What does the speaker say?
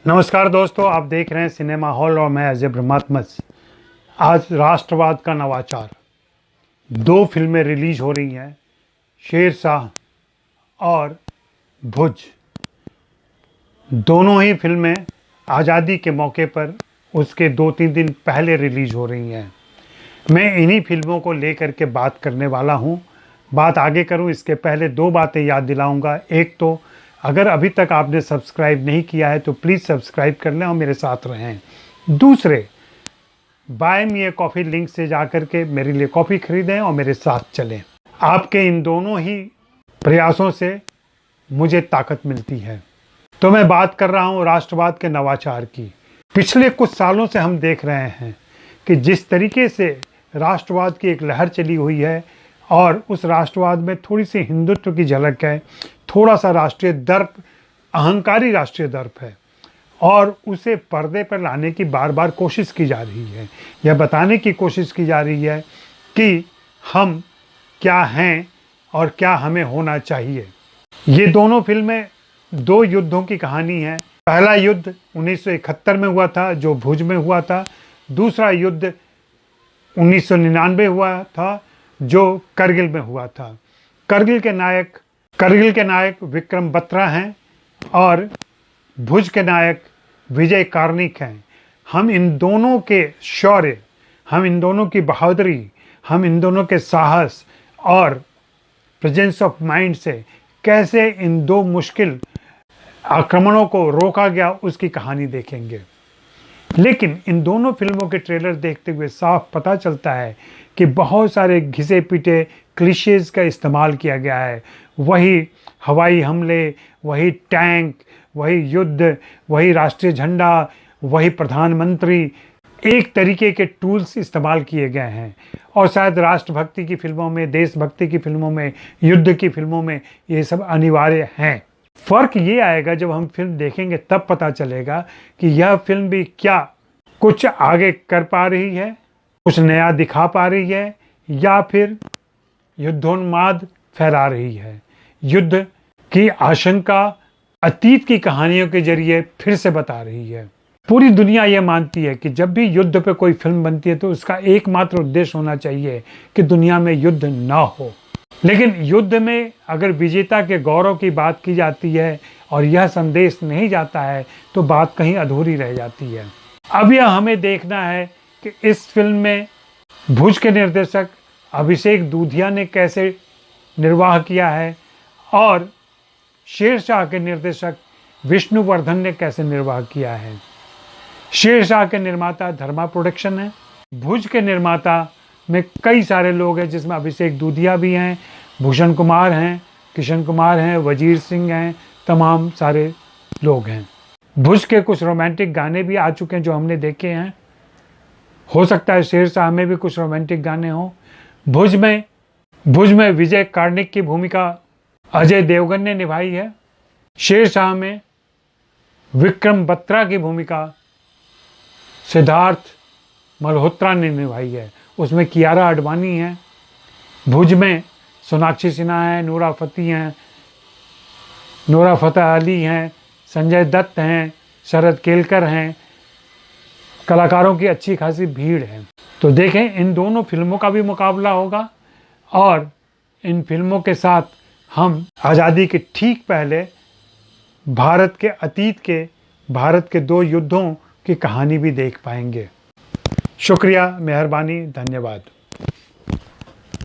नमस्कार दोस्तों, आप देख रहे हैं सिनेमा हॉल और मैं अजय ब्रह्मात्मज। आज राष्ट्रवाद का नवाचार, दो फिल्में रिलीज हो रही हैं, शेरशाह और भुज। दोनों ही फिल्में आज़ादी के मौके पर उसके 2-3 दिन पहले रिलीज हो रही हैं। मैं इन्हीं फिल्मों को लेकर के बात करने वाला हूं। बात आगे करूं इसके पहले दो बातें याद दिलाऊंगा। एक तो अगर अभी तक आपने सब्सक्राइब नहीं किया है तो प्लीज़ सब्सक्राइब कर लें और मेरे साथ रहें। दूसरे, buy me a coffee link से जाकर के मेरे लिए कॉफ़ी खरीदें और मेरे साथ चलें। आपके इन दोनों ही प्रयासों से मुझे ताकत मिलती है। तो मैं बात कर रहा हूँ राष्ट्रवाद के नवाचार की। पिछले कुछ सालों से हम देख रहे हैं कि जिस तरीके से राष्ट्रवाद की एक लहर चली हुई है और उस राष्ट्रवाद में थोड़ी सी हिंदुत्व की झलक है, थोड़ा सा राष्ट्रीय दर्प, अहंकारी राष्ट्रीय दर्प है और उसे पर्दे पर लाने की बार बार कोशिश की जा रही है। यह बताने की कोशिश की जा रही है कि हम क्या हैं और क्या हमें होना चाहिए। ये दोनों फिल्में दो युद्धों की कहानी है। पहला युद्ध 1971 में हुआ था जो भुज में हुआ था। दूसरा युद्ध 1999 हुआ था जो करगिल में हुआ था। करगिल के नायक विक्रम बत्रा हैं और भुज के नायक विजय कार्णिक हैं। हम इन दोनों के शौर्य, हम इन दोनों की बहादुरी, हम इन दोनों के साहस और प्रेजेंस ऑफ माइंड से कैसे इन दो मुश्किल आक्रमणों को रोका गया उसकी कहानी देखेंगे। लेकिन इन दोनों फिल्मों के ट्रेलर देखते हुए साफ पता चलता है कि बहुत सारे घिसे पिटे क्लिशेज का इस्तेमाल किया गया है। वही हवाई हमले, वही टैंक, वही युद्ध, वही राष्ट्रीय झंडा, वही प्रधानमंत्री, एक तरीके के टूल्स इस्तेमाल किए गए हैं। और शायद राष्ट्रभक्ति की फिल्मों में, देशभक्ति की फिल्मों में, युद्ध की फिल्मों में ये सब अनिवार्य हैं। फ़र्क ये आएगा जब हम फिल्म देखेंगे, तब पता चलेगा कि यह फिल्म भी क्या कुछ आगे कर पा रही है, कुछ नया दिखा पा रही है, या फिर युद्धोन्माद फैला रही है, युद्ध की आशंका अतीत की कहानियों के जरिए फिर से बता रही है। पूरी दुनिया ये मानती है कि जब भी युद्ध पे कोई फिल्म बनती है तो उसका एकमात्र उद्देश्य होना चाहिए कि दुनिया में युद्ध ना हो। लेकिन युद्ध में अगर विजेता के गौरव की बात की जाती है और यह संदेश नहीं जाता है तो बात कहीं अधूरी रह जाती है। अब यह हमें देखना है कि इस फिल्म में भुज के निर्देशक अभिषेक दूधिया ने कैसे निर्वाह किया है और शेरशाह के निर्देशक विष्णुवर्धन ने कैसे निर्वाह किया है। शेरशाह के निर्माता धर्मा प्रोडक्शन है। भुज के निर्माता में कई सारे लोग हैं जिसमें अभिषेक दूधिया भी हैं, भूषण कुमार हैं, किशन कुमार हैं, वजीर सिंह हैं, तमाम सारे लोग हैं। भुज के कुछ रोमांटिक गाने भी आ चुके हैं जो हमने देखे हैं। हो सकता है शेरशाह में भी कुछ रोमांटिक गाने हों। भुज में विजय कार्णिक की भूमिका अजय देवगन ने निभाई है। शेरशाह में विक्रम बत्रा की भूमिका सिद्धार्थ मल्होत्रा ने निभाई है, उसमें कियारा आडवाणी है। भुज में सोनाक्षी सिन्हा हैं, नूरा फतेह अली हैं, संजय दत्त हैं, शरद केलकर हैं। कलाकारों की अच्छी खासी भीड़ है। तो देखें, इन दोनों फिल्मों का भी मुकाबला होगा और इन फिल्मों के साथ हम आज़ादी के ठीक पहले भारत के अतीत के, भारत के दो युद्धों की कहानी भी देख पाएंगे। शुक्रिया, मेहरबानी, धन्यवाद।